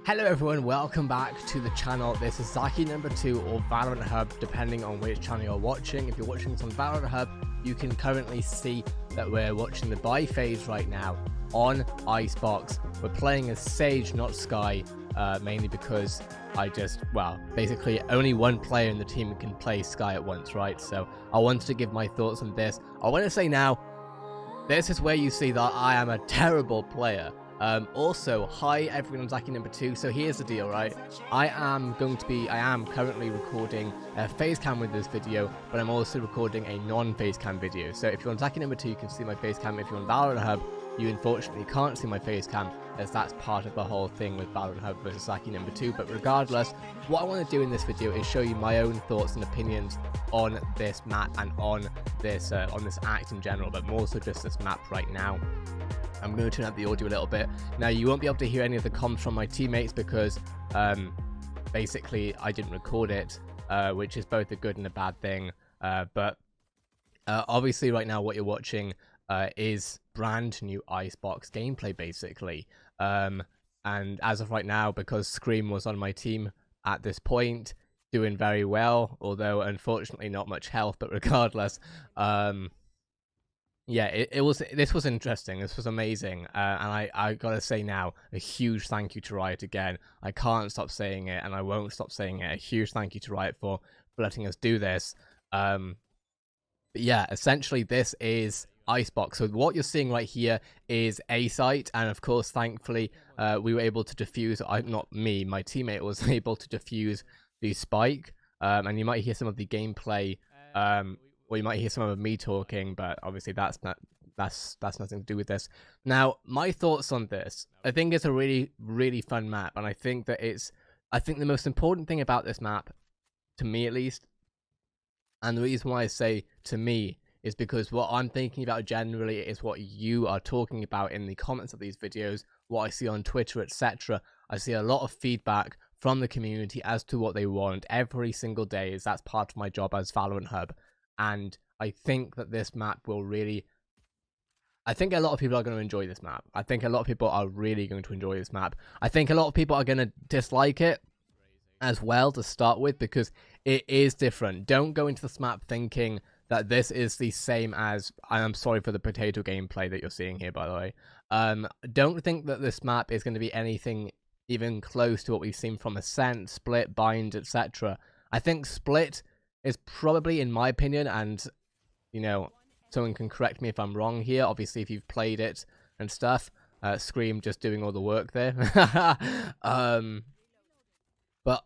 Hello everyone, welcome back to the channel. This is Zaki number 2 or Valorant Hub, depending on which channel you're watching. If you're watching this on Valorant Hub, you can currently see that we're watching the buy phase right now on ICEBOX. We're playing as Sage, not Skye, mainly because basically only one player in the team can play Skye at once, right? So I wanted to give my thoughts on this. I want to say now, this is where you see that I am a terrible player. Also, hi everyone, I'm Zaki number 2. So here's the deal, right? I am currently recording a face cam with this video, but I'm also recording a non-face cam video. So if you're on Zaki number 2, you can see my face cam. If you're on Valorant Hub, you unfortunately can't see my face cam, as that's part of the whole thing with Valorant Hub versus Zaki number 2. But regardless, what I want to do in this video is show you my own thoughts and opinions on this map and on this act in general, but more so just this map right now. I'm going to turn up the audio a little bit. Now, you won't be able to hear any of the comms from my teammates because basically I didn't record it, which is both a good and a bad thing. But obviously right now what you're watching is brand new ICEBOX gameplay, basically. And as of right now, because Scream was on my team at this point, doing very well, although unfortunately not much health, but regardless, yeah, this was interesting. This was amazing. And I gotta say now, a huge thank you to Riot again. I can't stop saying it, and I won't stop saying it. A huge thank you to Riot for letting us do this. But yeah, essentially this is ICEBOX. So what you're seeing right here is a site, and of course, thankfully, we were able to defuse. Not me, my teammate was able to defuse the spike. And you might hear some of the gameplay. Or you might hear some of me talking, but obviously that's nothing to do with this. Now, my thoughts on this. I think it's a really fun map, and I think the most important thing about this map, to me at least, and the reason why I say to me is because what I'm thinking about generally is what you are talking about in the comments of these videos, what I see on Twitter, etc. I see a lot of feedback from the community as to what they want every single day, as that's part of my job as Valorant Hub. And I think that this map will really... I think a lot of people are going to enjoy this map. I think a lot of people are really going to enjoy this map. I think a lot of people are going to dislike it as well to start with, because it is different. Don't go into this map thinking that this is the same as... I'm sorry for the potato gameplay that you're seeing here, by the way. Don't think that this map is going to be anything even close to what we've seen from Ascent, Split, Bind, etc. I think Split is probably, in my opinion, and, you know, someone can correct me if I'm wrong here, obviously if you've played it and stuff, Scream just doing all the work there. But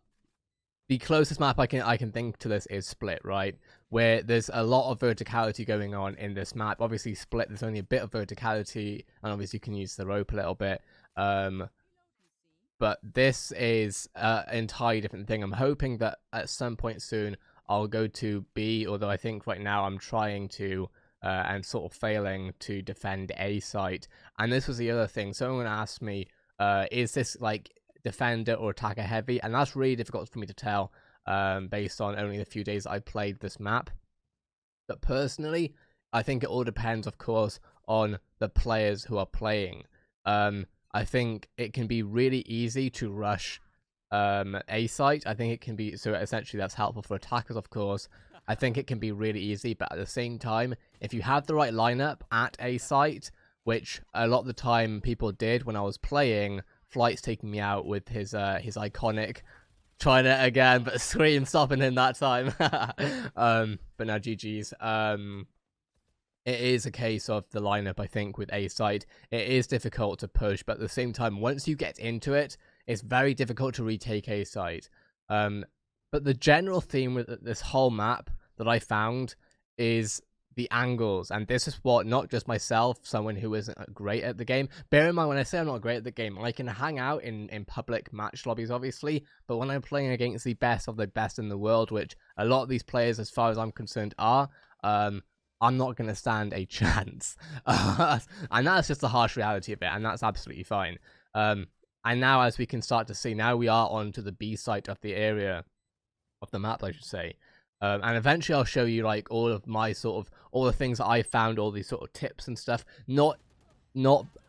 the closest map I can think to this is Split, right? Where there's a lot of verticality going on in this map. Obviously Split, there's only a bit of verticality, and obviously you can use the rope a little bit. But this is an entirely different thing. I'm hoping that at some point soon I'll go to B, although I think right now I'm trying to, and sort of failing to defend A site. And this was the other thing. Someone asked me, is this like defender or attacker heavy? And that's really difficult for me to tell, based on only the few days I played this map. But personally, I think it all depends, of course, on the players who are playing. I think it can be really easy to rush A site. I think it can be, so essentially that's helpful for attackers, of course. I think it can be really easy, but at the same time, if you have the right lineup at A site, which a lot of the time people did when I was playing, Flight's taking me out with his iconic trying it again, but Scream stopping him that time. But now GG's. It is a case of the lineup, I think, with A site. It is difficult to push, but at the same time, once you get into it, it's very difficult to retake A site. But the general theme with this whole map that I found is the angles. And this is what, not just myself, someone who isn't great at the game. Bear in mind, when I say I'm not great at the game, I can hang out in public match lobbies, obviously. But when I'm playing against the best of the best in the world, which a lot of these players, as far as I'm concerned, are... I'm not going to stand a chance. And that's just the harsh reality of it, and that's absolutely fine. And now, as we can start to see, now we are onto the B site of the area, of the map, I should say. And eventually I'll show you, like, all of my all the things that I found, all these sort of tips and stuff. Not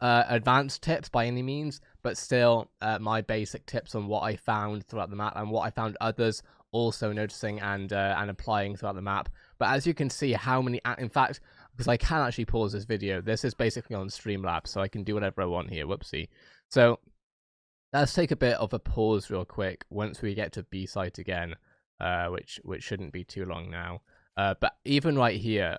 advanced tips by any means, but still, my basic tips on what I found throughout the map and what I found others also noticing and applying throughout the map. But as you can see, how many, in fact, because I can actually pause this video, this is basically on Streamlabs, so I can do whatever I want here. Whoopsie. So let's take a bit of a pause real quick once we get to B site again, which shouldn't be too long now. But even right here,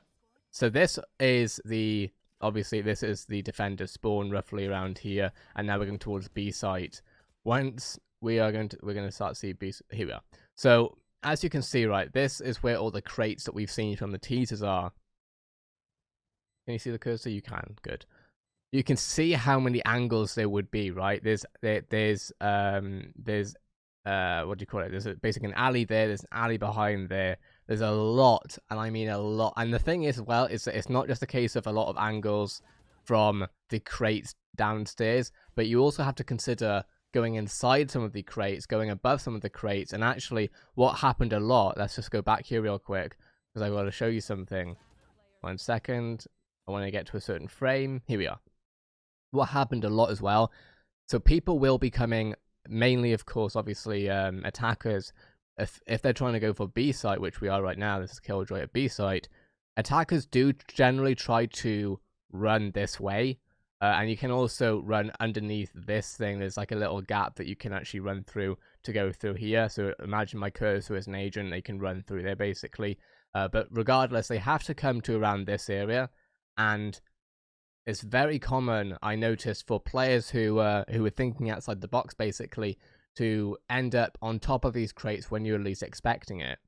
so this is the, obviously this is the defender spawn roughly around here, and now we're going towards B site. Once we're going to start to see B, here we are. So as you can see, right, this is where all the crates that we've seen from the teasers are. Can you see the cursor? You can. Good. You can see how many angles there would be, right? There's what do you call it? There's basically an alley there. There's an alley behind there. There's a lot, and I mean a lot. And the thing is, well, is that it's not just a case of a lot of angles from the crates downstairs, but you also have to consider going inside some of the crates, going above some of the crates, and actually what happened a lot. Let's just go back here real quick because I want to show you something. 1 second. I want to get to a certain frame. Here we are. What happened a lot as well. So people will be coming, mainly, of course, obviously, attackers. If they're trying to go for B site, which we are right now, this is Killjoy at B site, attackers do generally try to run this way. And you can also run underneath this thing. There's like a little gap that you can actually run through to go through here. So imagine my cursor as an agent. They can run through there, basically. But regardless, they have to come to around this area. And it's very common, I noticed, for players who are thinking outside the box, basically, to end up on top of these crates when you're least expecting it.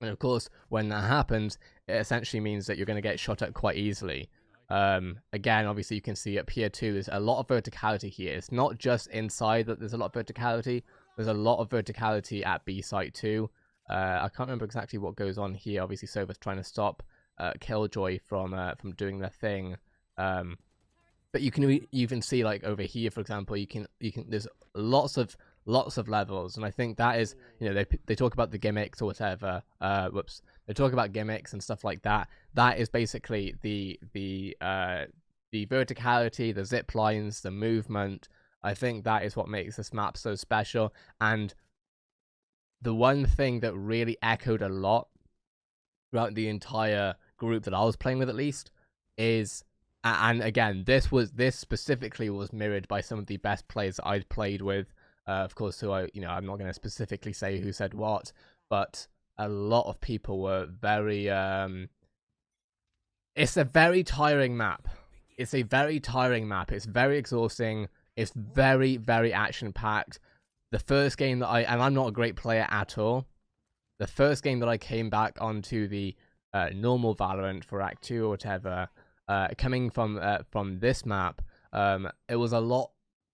And of course, when that happens, it essentially means that you're going to get shot at quite easily. Again, obviously, you can see up here too, there's a lot of verticality here. It's not just inside that there's a lot of verticality. There's a lot of verticality at B site too. I can't remember exactly what goes on here. Obviously, Sova's trying to stop Killjoy from doing their thing. But you can even see, like, over here, for example, you can there's lots of levels, and I think that is, you know, they talk about the gimmicks or whatever. They talk about gimmicks and stuff like that. That is basically the verticality, the zip lines, the movement. I think that is what makes this map so special. And the one thing that really echoed a lot throughout the entire group that I was playing with, at least, is, and again, this specifically was mirrored by some of the best players that I'd played with. Of course, who I'm not going to specifically say who said what, but a lot of people were very. It's a very tiring map. It's a very tiring map. It's very exhausting. It's very, very action packed. The first game that and I'm not a great player at all. The first game that I came back onto the normal Valorant for Act 2 or whatever, coming from this map, it was a lot,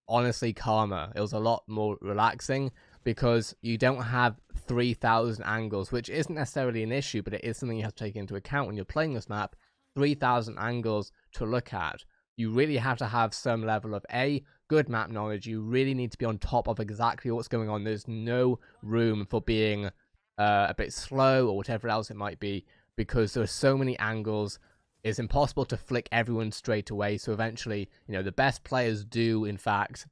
honestly, calmer. It was a lot more relaxing because you don't have 3,000 angles, which isn't necessarily an issue, but it is something you have to take into account when you're playing this map. 3,000 angles to look at. You really have to have some level of good map knowledge. You really need to be on top of exactly what's going on. There's no room for being a bit slow or whatever else it might be, because there are so many angles. It's impossible to flick everyone straight away. So eventually, the best players do, in fact,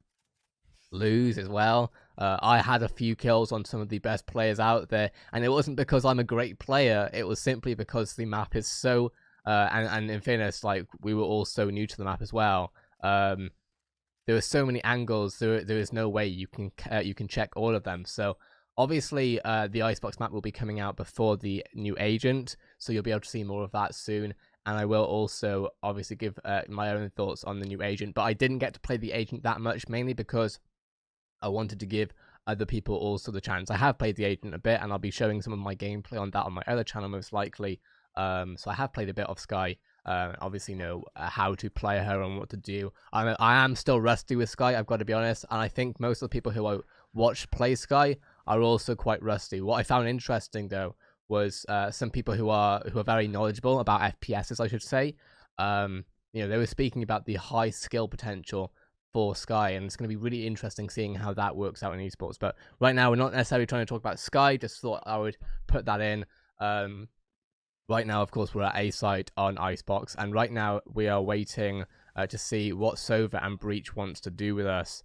lose as well. I had a few kills on some of the best players out there, and it wasn't because I'm a great player. It was simply because the map is so, and in fairness, like, we were all so new to the map as well. There were so many angles. There is no way you can check all of them. So obviously, the ICEBOX map will be coming out before the new agent, so you'll be able to see more of that soon. And I will also obviously give my own thoughts on the new agent. But I didn't get to play the agent that much, mainly because I wanted to give other people also the chance. I have played the agent a bit, and I'll be showing some of my gameplay on that on my other channel most likely. So I have played a bit of Skye. Obviously know how to play her and what to do. I am still rusty with Skye, I've got to be honest. And I think most of the people who I watch play Skye are also quite rusty. What I found interesting, though, was some people who are very knowledgeable about FPSs, I should say. They were speaking about the high skill potential for Skye, and it's going to be really interesting seeing how that works out in esports. But right now, we're not necessarily trying to talk about Skye. Just thought I would put that in. Right now, of course, we're at A site on ICEBOX, and right now we are waiting to see what Sova and Breach wants to do with us.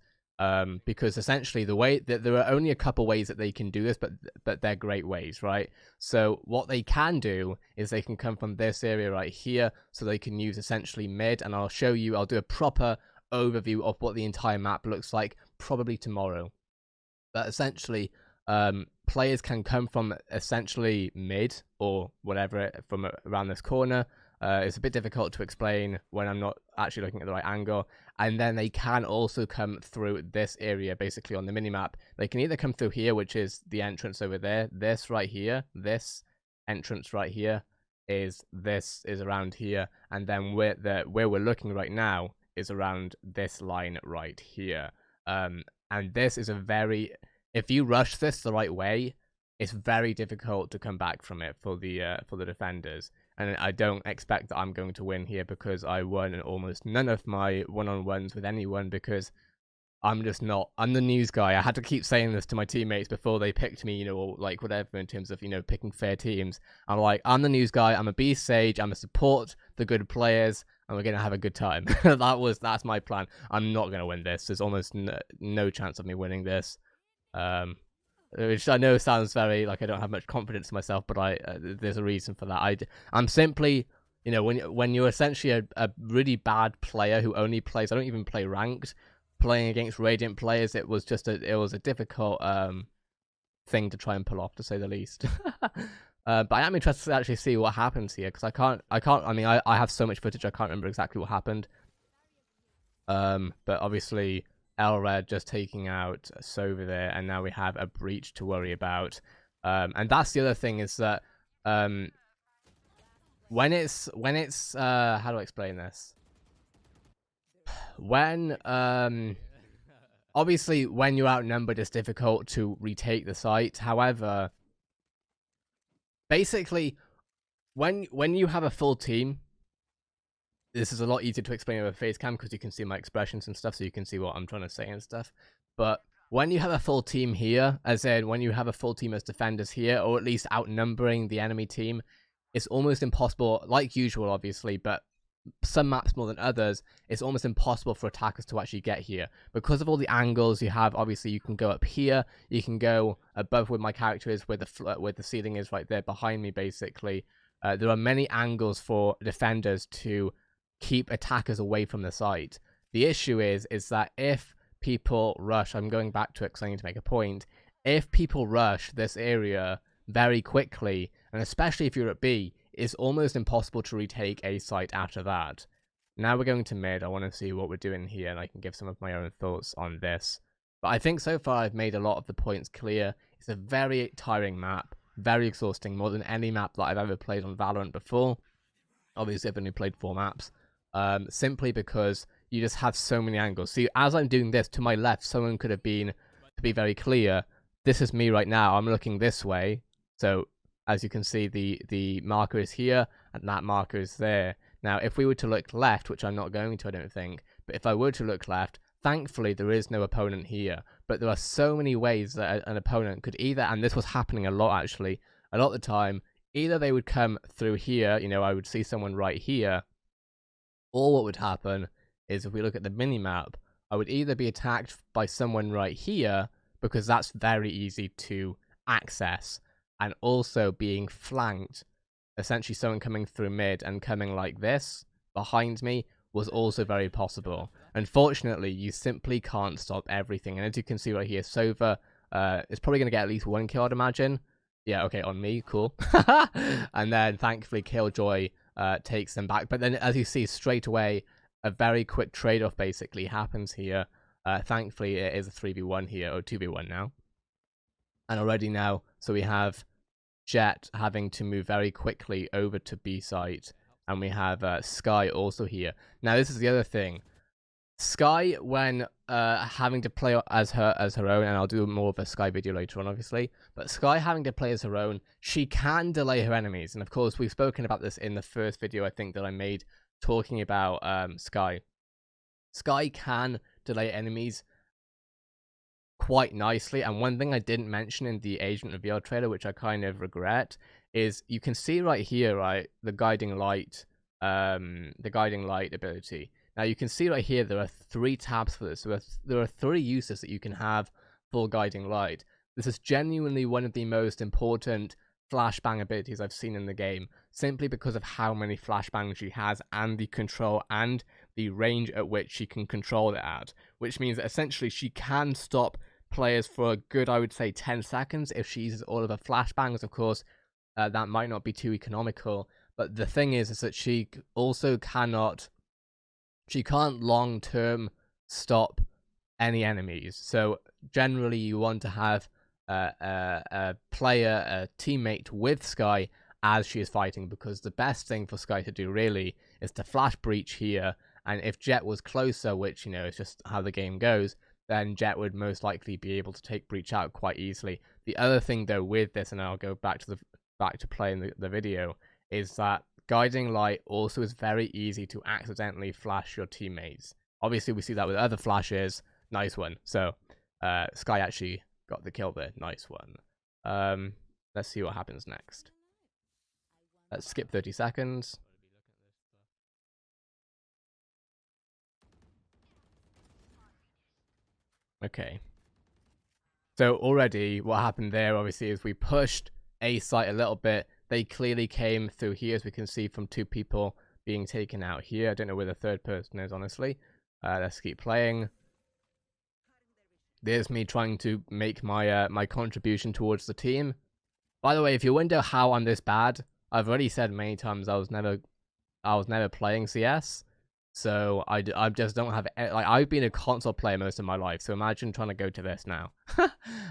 because essentially the way that there are only a couple ways that they can do this, but they're great ways, right? So what they can do is they can come from this area right here, so they can use essentially mid, and I'll show you, I'll do a proper overview of what the entire map looks like probably tomorrow. But essentially, players can come from essentially mid or whatever from around this corner. It's a bit difficult to explain when I'm not actually looking at the right angle. And then they can also come through this area, basically on the minimap. They can either come through here, which is the entrance over there. This right here, this entrance right here is around here. And then where we're looking right now is around this line right here. And this is a very, if you rush this the right way, it's very difficult to come back from it for the defenders. And I don't expect that I'm going to win here, because I won almost none of my one-on-ones with anyone, because I'm just not, I'm the news guy. I had to keep saying this to my teammates before they picked me, you know, or like whatever, in terms of, you know, picking fair teams. I'm like, I'm the news guy, I'm a beast sage, I'm a support the good players, and we're going to have a good time. That's my plan. I'm not going to win this. There's almost no chance of me winning this. Which I know sounds very, like, I don't have much confidence in myself, but there's a reason for that. I'm simply, you know, when you're essentially a really bad player who only plays, I don't even play ranked, playing against Radiant players, it was a difficult thing to try and pull off, to say the least. But I am interested to actually see what happens here, because I mean, I have so much footage, I can't remember exactly what happened. But obviously, Elred just taking out Sova there, and now we have a breach to worry about. And that's the other thing, is that when it's how do I explain this? When obviously when you're outnumbered, it's difficult to retake the site. However, basically when you have a full team, this is a lot easier to explain over face cam, because you can see my expressions and stuff, so you can see what I'm trying to say and stuff. But when you have a full team here, as in when you have a full team as defenders here, or at least outnumbering the enemy team, it's almost impossible, like usual obviously, but some maps more than others, it's almost impossible for attackers to actually get here. Because of all the angles you have, obviously you can go up here, you can go above where my character is, where the ceiling is right there behind me basically. There are many angles for defenders to keep attackers away from the site. The issue is that if people rush, I'm going back to it because I need to make a point, if people rush this area very quickly, and especially if you're at B, it's almost impossible to retake a site after that. Now we're going to mid. I want to see what we're doing here, and I can give some of my own thoughts on this. But I think so far I've made a lot of the points clear. It's a very tiring map, very exhausting, more than any map that I've ever played on Valorant before. Obviously I've only played 4 maps. Simply because you just have so many angles. See, as I'm doing this, to my left, someone could have been, to be very clear, this is me right now. I'm looking this way. So, as you can see, the marker is here, and that marker is there. Now, if we were to look left, which I'm not going to, I don't think, but if I were to look left, thankfully there is no opponent here. But there are so many ways that an opponent could either, and this was happening a lot actually, a lot of the time, either they would come through here, you know, I would see someone right here, or what would happen is, if we look at the minimap, I would either be attacked by someone right here, because that's very easy to access, and also being flanked, essentially someone coming through mid and coming like this behind me was also very possible. Unfortunately, you simply can't stop everything, and as you can see right here, Sova is probably going to get at least 1 kill, I'd imagine. Yeah, okay, on me, cool. And then thankfully Killjoy takes them back. But then, as you see, straight away, a very quick trade-off basically happens here. Thankfully, it is a 3v1 here, or 2v1 now. And already now, so we have Jet having to move very quickly over to B site, and we have Skye also here. Now, this is the other thing. Skye, when having to play as her own, and I'll do more of a Skye video later on, obviously, but Skye having to play as her own, she can delay her enemies. And of course, we've spoken about this in the first video, I think, that I made talking about Skye. Skye can delay enemies quite nicely, and one thing I didn't mention in the Agent Reveal trailer, which I kind of regret, is you can see right here, right, the guiding light ability. Now you can see right here there are 3 tabs for this. There are 3 uses that you can have for Guiding Light. This is genuinely one of the most important flashbang abilities I've seen in the game, simply because of how many flashbangs she has and the control and the range at which she can control it at, which means that essentially she can stop players for a good, I would say, 10 seconds if she uses all of her flashbangs. Of course, that might not be too economical, but the thing is that she also can't long-term stop any enemies. So generally you want to have a player, a teammate with Skye as she is fighting, because the best thing for Skye to do really is to flash breach here, and if Jet was closer, which, you know, is just how the game goes, then Jet would most likely be able to take breach out quite easily. The other thing though with this, and I'll go back to playing the video, is that Guiding Light also is very easy to accidentally flash your teammates. Obviously we see that with other flashes. Nice one. So Skye actually got the kill there. Nice one. Let's see what happens next. Let's skip 30 seconds. Okay. So already what happened there obviously is we pushed A site a little bit. They clearly came through here, as we can see from 2 people being taken out here. I don't know where the 3rd person is, honestly. Let's keep playing. There's me trying to make my my contribution towards the team. By the way, if you wonder how I'm this bad, I've already said many times I was never playing CS. So I just don't have, like, I've been a console player most of my life, so imagine trying to go to this now.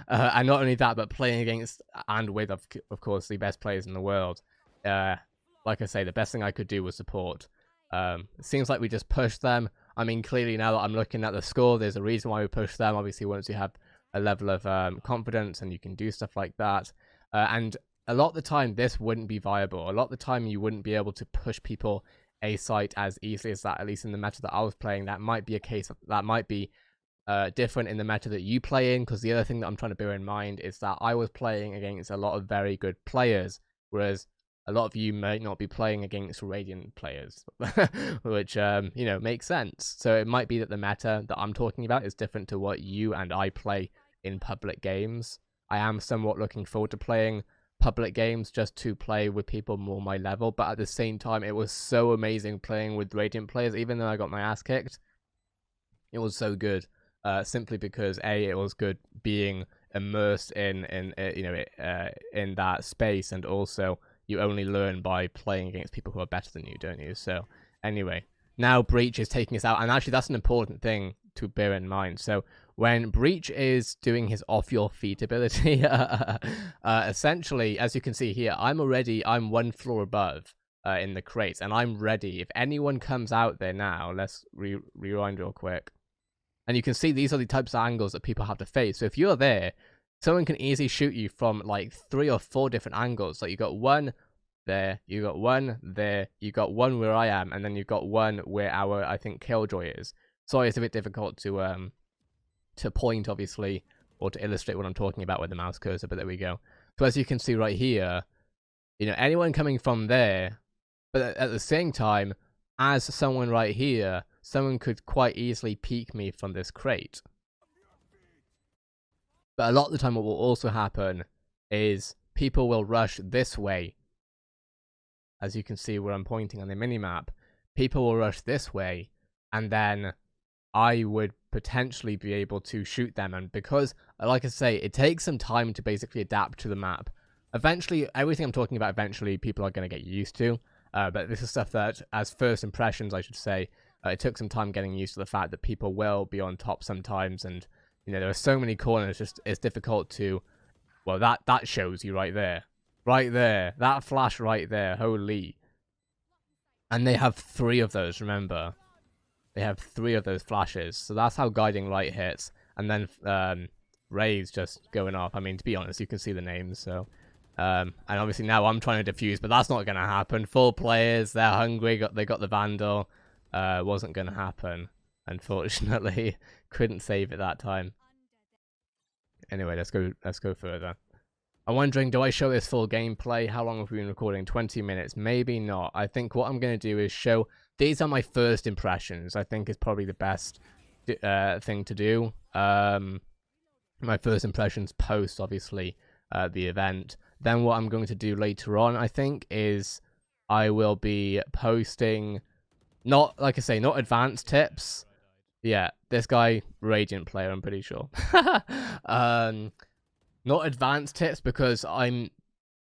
And not only that, but playing against and with, of course, the best players in the world. Like I say, the best thing I could do was support. It seems like we just pushed them. I mean, clearly now that I'm looking at the score, there's a reason why we pushed them. Obviously, once you have a level of confidence and you can do stuff like that. And a lot of the time, this wouldn't be viable. A lot of the time, you wouldn't be able to push people A site as easily as that, at least in the meta that I was playing. That might be a case that might be different in the meta that you play in, because the other thing that I'm trying to bear in mind is that I was playing against a lot of very good players, whereas a lot of you might not be playing against Radiant players, which, you know, makes sense. So it might be that the meta that I'm talking about is different to what you and I play in public games. I am somewhat looking forward to playing public games just to play with people more my level, but at the same time it was so amazing playing with Radiant players. Even though I got my ass kicked, it was so good, simply because it was good being immersed in you know, in that space, and also you only learn by playing against people who are better than you, don't you? So anyway, now Breach is taking us out, and actually that's an important thing to bear in mind. So when Breach is doing his off your feet ability, essentially, as you can see here, I'm 1 floor above in the crates, and I'm ready. If anyone comes out there now, let's rewind real quick. And you can see these are the types of angles that people have to face. So if you're there, someone can easily shoot you from like 3 or 4 different angles. Like you got one there, you got one there, you got one where I am, and then you've got one where our, I think, Killjoy is. Sorry, it's a bit difficult to point, obviously, or to illustrate what I'm talking about with the mouse cursor, but there we go. So as you can see right here, you know, anyone coming from there, but at the same time, as someone right here, someone could quite easily peek me from this crate. But a lot of the time what will also happen is people will rush this way. As you can see where I'm pointing on the minimap, people will rush this way, and then I would potentially be able to shoot them. And because, like I say, it takes some time to basically adapt to the map. Eventually, everything I'm talking about, eventually people are going to get used to. But this is stuff that, as first impressions, I should say, it took some time getting used to the fact that people will be on top sometimes. And, you know, there are so many corners, just it's difficult to... Well, that shows you right there. Right there. That flash right there. Holy. And they have 3 of those, remember. They have 3 of those flashes. So that's how Guiding Light hits. And then Ray's just going off. I mean, to be honest, you can see the names. So, and obviously now I'm trying to defuse, but that's not going to happen. 4 players, they're hungry. They got the Vandal. Wasn't going to happen. Unfortunately, couldn't save it that time. Anyway, let's go further. I'm wondering, do I show this full gameplay? How long have we been recording? 20 minutes? Maybe not. I think what I'm going to do is show... These are my first impressions. I think is probably the best thing to do. My first impressions post, obviously, the event. Then what I'm going to do later on, I think, is I will be posting... Not, like I say, not advanced tips. Yeah, this guy, Radiant player, I'm pretty sure. Not advanced tips because I'm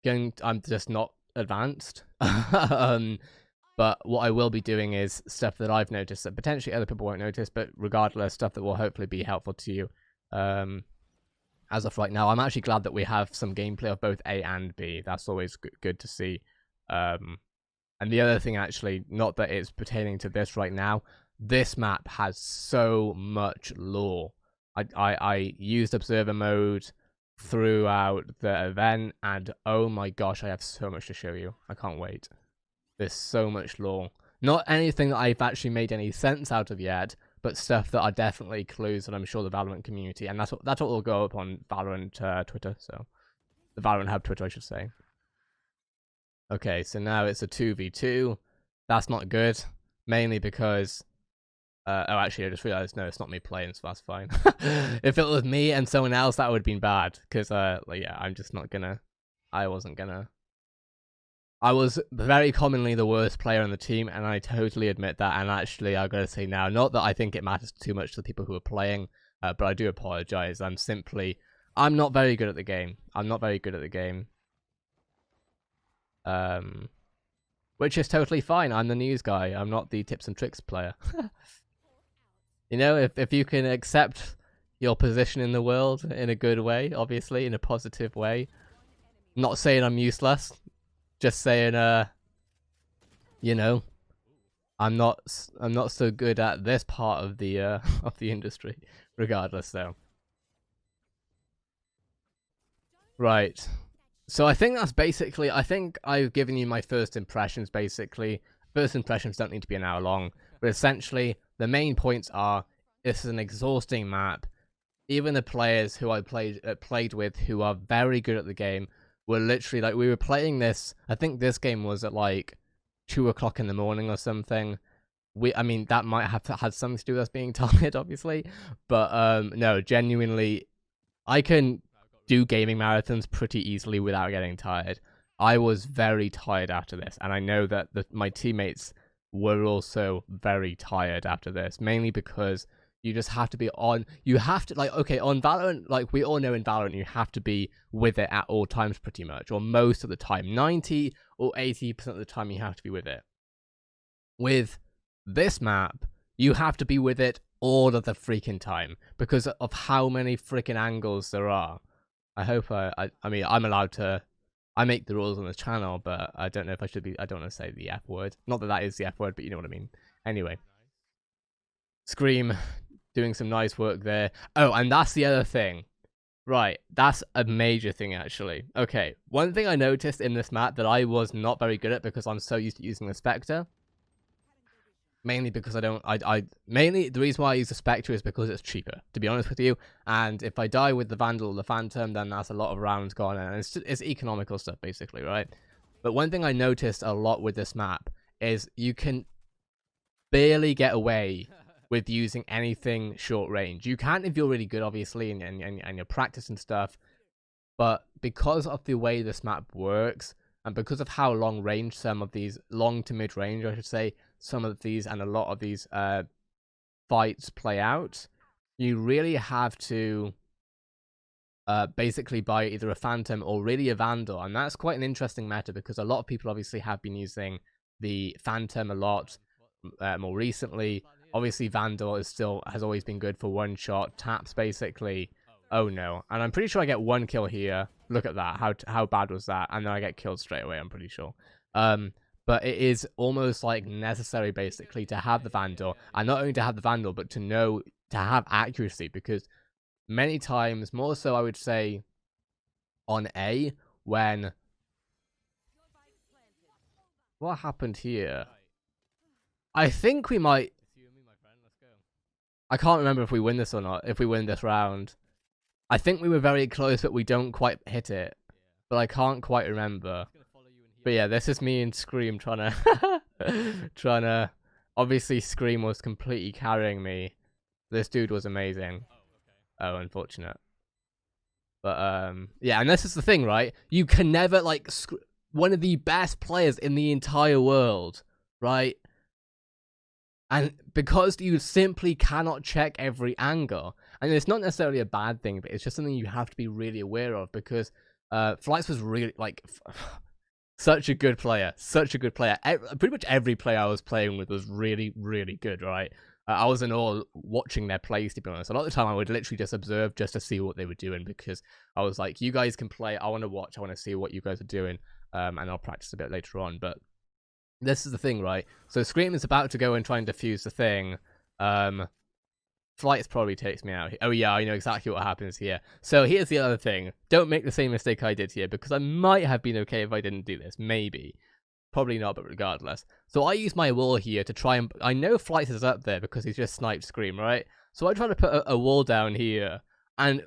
just not advanced. But what I will be doing is stuff that I've noticed that potentially other people won't notice, but regardless, stuff that will hopefully be helpful to you. As of right now, I'm actually glad that we have some gameplay of both A and B. That's always good to see. And the other thing, actually, not that it's pertaining to this right now, this map has so much lore. I used observer mode throughout the event, and oh my gosh, I have so much to show you. I can't wait. There's so much lore. Not anything that I've actually made any sense out of yet, but stuff that are definitely clues that I'm sure the Valorant community, and that's what will go up on Valorant Twitter, so the Valorant Hub Twitter, I should say. Okay, so now it's a 2v2. That's not good, mainly because oh, actually, I just realized, no, it's not me playing, so that's fine. If it was me and someone else, that would have been bad. Because, like, yeah, I'm just not gonna... I wasn't gonna... I was very commonly the worst player on the team, and I totally admit that. And actually, I gotta say now, not that I think it matters too much to the people who are playing, but I do apologize. I'm not very good at the game. I'm not very good at the game. Which is totally fine. I'm the news guy. I'm not the tips and tricks player. You know, if you can accept your position in the world in a good way, obviously, in a positive way. Not saying I'm useless, just saying, you know, I'm not so good at this part of the industry, regardless, though. Right. So I think that's basically, I think I've given you my first impressions, basically. First impressions don't need to be an hour long, but essentially, the main points are, this is an exhausting map. Even the players who I played with, who are very good at the game, were literally, like, we were playing this, I think this game was at, like, 2 o'clock in the morning or something. I mean, that might have had something to do with us being tired, obviously, but, no, genuinely, I can do gaming marathons pretty easily without getting tired. I was very tired after this, and I know that my teammates were also very tired after this, mainly because you just have to be on, you have to, like, okay, on Valorant, like, we all know in Valorant, you have to be with it at all times pretty much, or most of the time, 90 or 80% of the time you have to be with it. With this map, you have to be with it all of the freaking time, because of how many freaking angles there are. I hope I mean, I'm allowed to, I make the rules on this channel, but I don't know if I should be, I don't want to say the F word. Not that that is the F word, but you know what I mean. Anyway. Scream, doing some nice work there. Oh, and that's the other thing. Right, that's a major thing, actually. Okay, one thing I noticed in this map that I was not very good at because I'm so used to using the Spectre. Mainly because mainly the reason why I use the Spectre is because it's cheaper, to be honest with you. And if I die with the Vandal or the Phantom, then that's a lot of rounds gone, and it's economical stuff, basically, right? But one thing I noticed a lot with this map is you can barely get away with using anything short range. You can if you're really good, obviously, and you're practicing stuff. But because of the way this map works, and because of how long range some of these, long to mid range, I should say, some of these and a lot of these fights play out, you really have to basically buy either a Phantom or really a Vandal. And that's quite an interesting matter because a lot of people obviously have been using the Phantom a lot more recently. Obviously, Vandal has always been good for one-shot taps, basically. Oh no, and I'm pretty sure I get one kill here. Look at that, how bad was that? And then I get killed straight away, I'm pretty sure. But it is almost like necessary, basically, to have the Vandal. And not only to have the Vandal, but to have accuracy. Because many times, more so I would say, on A, when... What happened here? I think we might... I can't remember if we win this or not, if we win this round. I think we were very close, but we don't quite hit it. but I can't quite remember. But yeah, this is me and Scream trying to obviously Scream was completely carrying me. This dude was amazing. Oh, unfortunate. But yeah, and this is the thing, right? You can never like one of the best players in the entire world, right? And because you simply cannot check every angle, and it's not necessarily a bad thing, but it's just something you have to be really aware of, because Flights was really like such a good player, such a good player. Pretty much every player I was playing with was really, really good, right? I was in awe watching their plays, to be honest. A lot of the time I would literally just observe just to see what they were doing, because I was like, you guys can play, I want to watch, I want to see what you guys are doing, and I'll practice a bit later on. But this is the thing, right? So Scream is about to go and try and defuse the thing. Flights probably takes me out. Oh yeah, I know exactly what happens here. So here's the other thing. Don't make the same mistake I did here, because I might have been okay if I didn't do this. Maybe. Probably not, but regardless. So I use my wall here to try and... I know Flights is up there because he's just sniped Scream, right? So I try to put a wall down here. And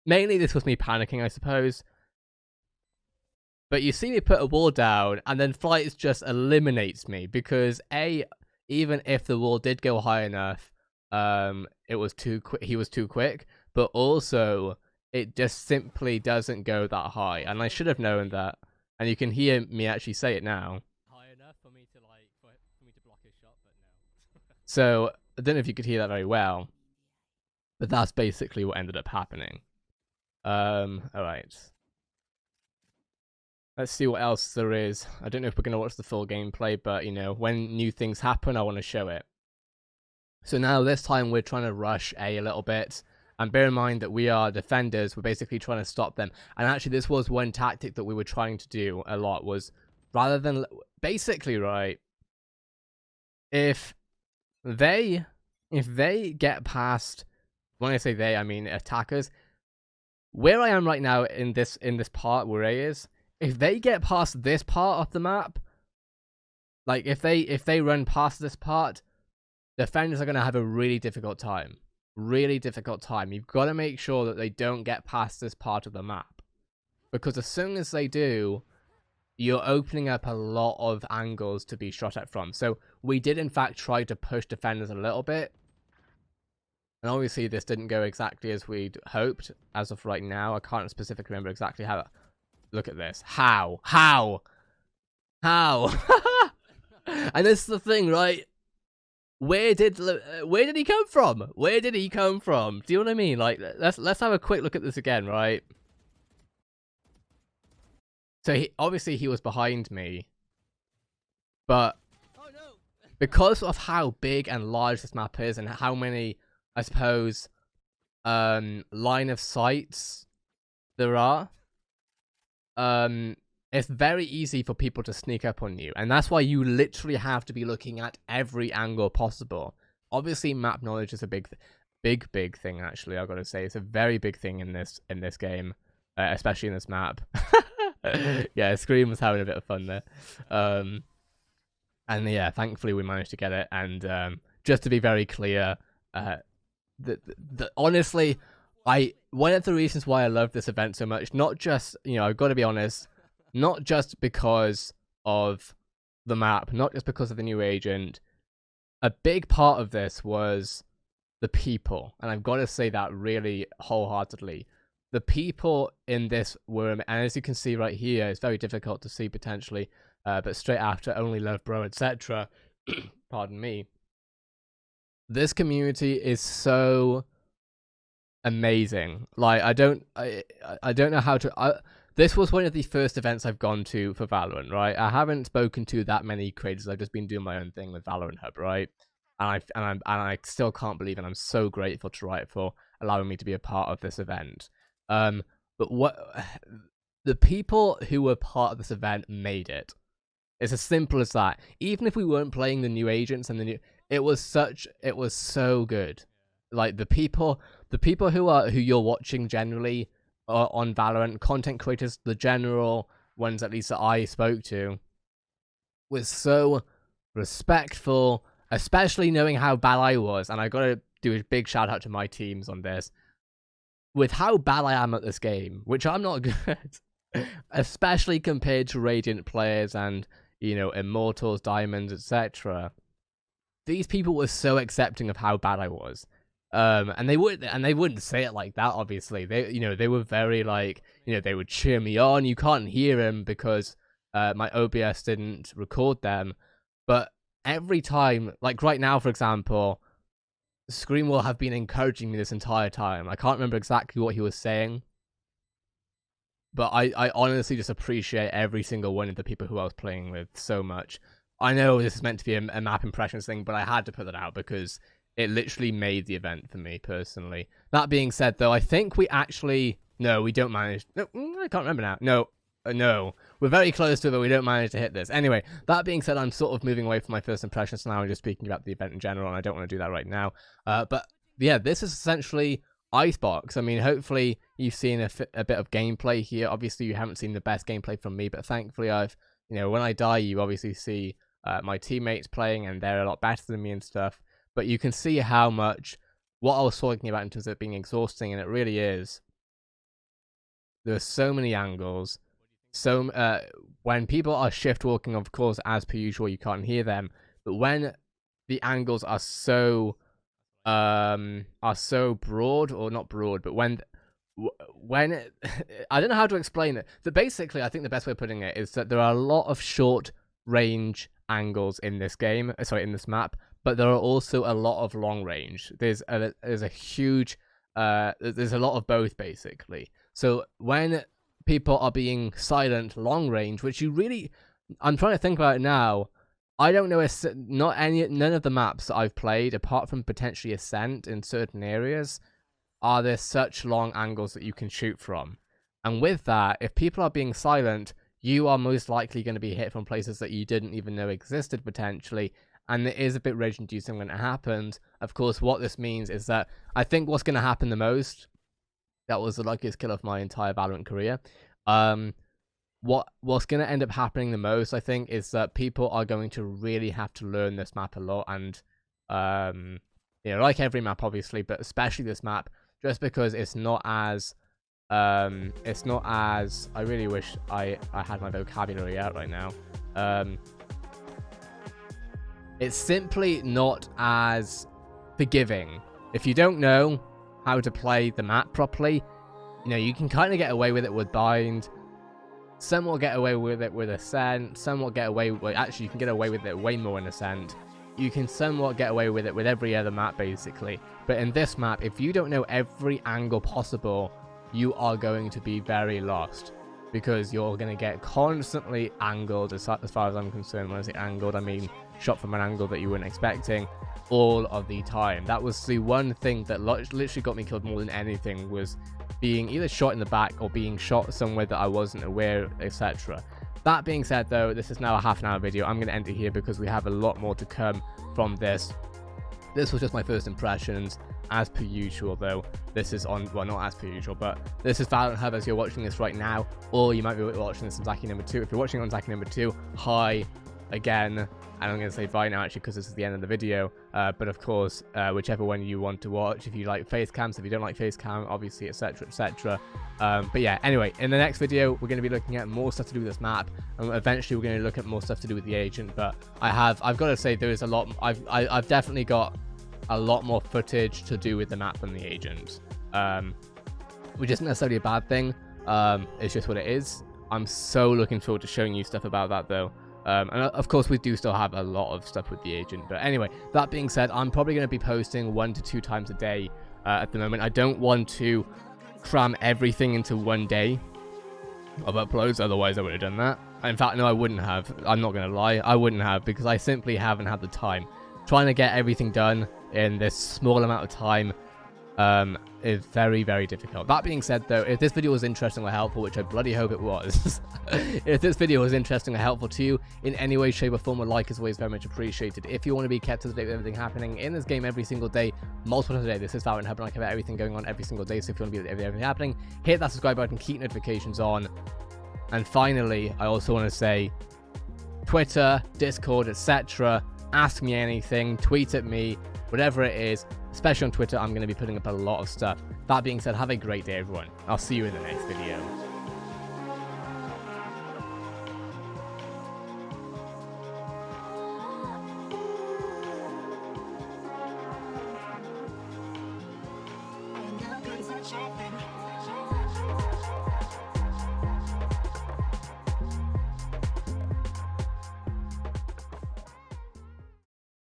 mainly this was me panicking, I suppose. But you see me put a wall down, and then Flights just eliminates me. Because A, even if the wall did go high enough, it was too quick. He was too quick. But also, it just simply doesn't go that high. And I should have known that. And you can hear me actually say it now. High enough for me to like for me to block his shot, but no. So I don't know if you could hear that very well, but that's basically what ended up happening. All right. Let's see what else there is. I don't know if we're gonna watch the full gameplay, but you know, when new things happen, I want to show it. So now this time we're trying to rush A little bit. And bear in mind that we are defenders, we're basically trying to stop them. And actually this was one tactic that we were trying to do a lot, was rather than... Basically, right, if they get past... When I say they, I mean attackers. Where I am right now in this part where A is, if they get past this part of the map, like if they run past this part, defenders are going to have a really difficult time. Really difficult time. You've got to make sure that they don't get past this part of the map, because as soon as they do, you're opening up a lot of angles to be shot at from. So we did in fact try to push defenders a little bit, and obviously this didn't go exactly as we'd hoped. As of right now, I can't specifically remember exactly how. Look at this. How and this is the thing, right? Where did he come from? Where did he come from? Do you know what I mean? Like, let's have a quick look at this again, right? So obviously he was behind me, but because of how big and large this map is, and how many, I suppose, line of sights there are, it's very easy for people to sneak up on you, and that's why you literally have to be looking at every angle possible. Obviously, map knowledge is a big thing. Actually, I've got to say, it's a very big thing in this game, especially in this map. Yeah, Scream was having a bit of fun there, and yeah, thankfully we managed to get it. And just to be very clear, honestly, one of the reasons why I love this event so much, not just, you know, I've got to be honest. Not just because of the map, not just because of the new agent. A big part of this was the people. And I've got to say that really wholeheartedly. The people in this were, and as you can see right here, it's very difficult to see potentially, but straight after Only Love Bro, etc. Pardon me. This community is so amazing. Like, I don't know how to... This was one of the first events I've gone to for Valorant, right? I haven't spoken to that many creators. I've just been doing my own thing with Valorant Hub, right? And I still can't believe it. I'm so grateful to Riot for allowing me to be a part of this event. But the people who were part of this event made it. It's as simple as that. Even if we weren't playing the new agents and it was so good. Like the people who you're watching generally on Valorant, content creators, the general ones at least that I spoke to, was so respectful, especially knowing how bad I was. And I gotta do a big shout out to my teams on this. With how bad I am at this game, which I'm not good, especially compared to Radiant players and, you know, Immortals, Diamonds, etc. These people were so accepting of how bad I was. And they wouldn't say it like that, obviously. They were very like, they would cheer me on. You can't hear them because my OBS didn't record them. But every time, like right now, for example, Scream will have been encouraging me this entire time. I can't remember exactly what he was saying, but I honestly just appreciate every single one of the people who I was playing with so much. I know this is meant to be a map impressions thing, but I had to put that out because it literally made the event for me personally. That being said, though, I think we actually... No, we don't manage... No, I can't remember now. No. We're very close to it, but we don't manage to hit this. Anyway, that being said, I'm sort of moving away from my first impressions now and just speaking about the event in general, and I don't want to do that right now. But yeah, this is essentially ICEBOX. I mean, hopefully you've seen a bit of gameplay here. Obviously, you haven't seen the best gameplay from me, but thankfully I've... when I die, you obviously see my teammates playing, and they're a lot better than me and stuff. But you can see how much what I was talking about in terms of it being exhausting, and it really is. There's so many angles. So when people are shift walking, of course, as per usual, you can't hear them. But when the angles are so broad, or not broad, but when I don't know how to explain it. But basically, I think the best way of putting it is that there are a lot of short range angles in this game. Sorry, in this map. But there are also a lot of long range. There's a huge there's a lot of both, basically. So when people are being silent long range, which you really... I'm trying to think about it now. I don't know, none of the maps that I've played, apart from potentially Ascent in certain areas, are there such long angles that you can shoot from. And with that, if people are being silent, you are most likely going to be hit from places that you didn't even know existed, potentially. And it is a bit rage-inducing when it happens. Of course, what this means is that I think what's going to happen the most... That was the luckiest kill of my entire Valorant career. What's going to end up happening the most, I think, is that people are going to really have to learn this map a lot. And, like every map, obviously, but especially this map, just because it's not as... I really wish I had my vocabulary out right now. It's simply not as forgiving. If you don't know how to play the map properly, you can kind of get away with it with Bind. Some will get away with it with Ascent. Some will get away with... Actually, you can get away with it way more in Ascent. You can somewhat get away with it with every other map, basically. But in this map, if you don't know every angle possible, you are going to be very lost. Because you're going to get constantly angled, as far as I'm concerned. When I say angled, I mean shot from an angle that you weren't expecting all of the time. That was the one thing that literally got me killed more than anything, was being either shot in the back or being shot somewhere that I wasn't aware, etc. That being said, though, this is now a half-an-hour video. I'm going to end it here because we have a lot more to come from this. This was just my first impressions. As per usual, though, this is on... Well, not as per usual, but this is Valorant Hub as you're watching this right now, or you might be watching this on Zaki number 2. If you're watching it on Zaki number 2, hi again. And I'm going to say bye now, actually, because this is the end of the video. But of course, whichever one you want to watch, if you like face cams, if you don't like face cam, obviously, etc., etc. But yeah, anyway, in the next video, we're going to be looking at more stuff to do with this map, and eventually we're going to look at more stuff to do with the agent. But I've got to say, there is a lot... I've definitely got a lot more footage to do with the map than the agent, which isn't necessarily a bad thing. It's just what it is. I'm so looking forward to showing you stuff about that, though. And of course, we do still have a lot of stuff with the agent. But anyway, that being said, I'm probably going to be posting 1 to 2 times a day at the moment. I don't want to cram everything into one day of uploads, otherwise I would have done that. In fact, no, I wouldn't have. I'm not going to lie, I wouldn't have, because I simply haven't had the time. Trying to get everything done in this small amount of time is very, very difficult. That being said, though, if this video was interesting or helpful, which I bloody hope it was, if this video was interesting or helpful to you in any way, shape, or form, a like is always very much appreciated. If you want to be kept up to date with everything happening in this game every single day, multiple times a day, this is Valorant Hub, and I cover everything going on every single day. So if you want to be with everything happening, hit that subscribe button, keep notifications on. And finally, I also want to say, Twitter, Discord, etc. Ask me anything, tweet at me, whatever it is. Especially on Twitter, I'm going to be putting up a lot of stuff. That being said, have a great day, everyone. I'll see you in the next video.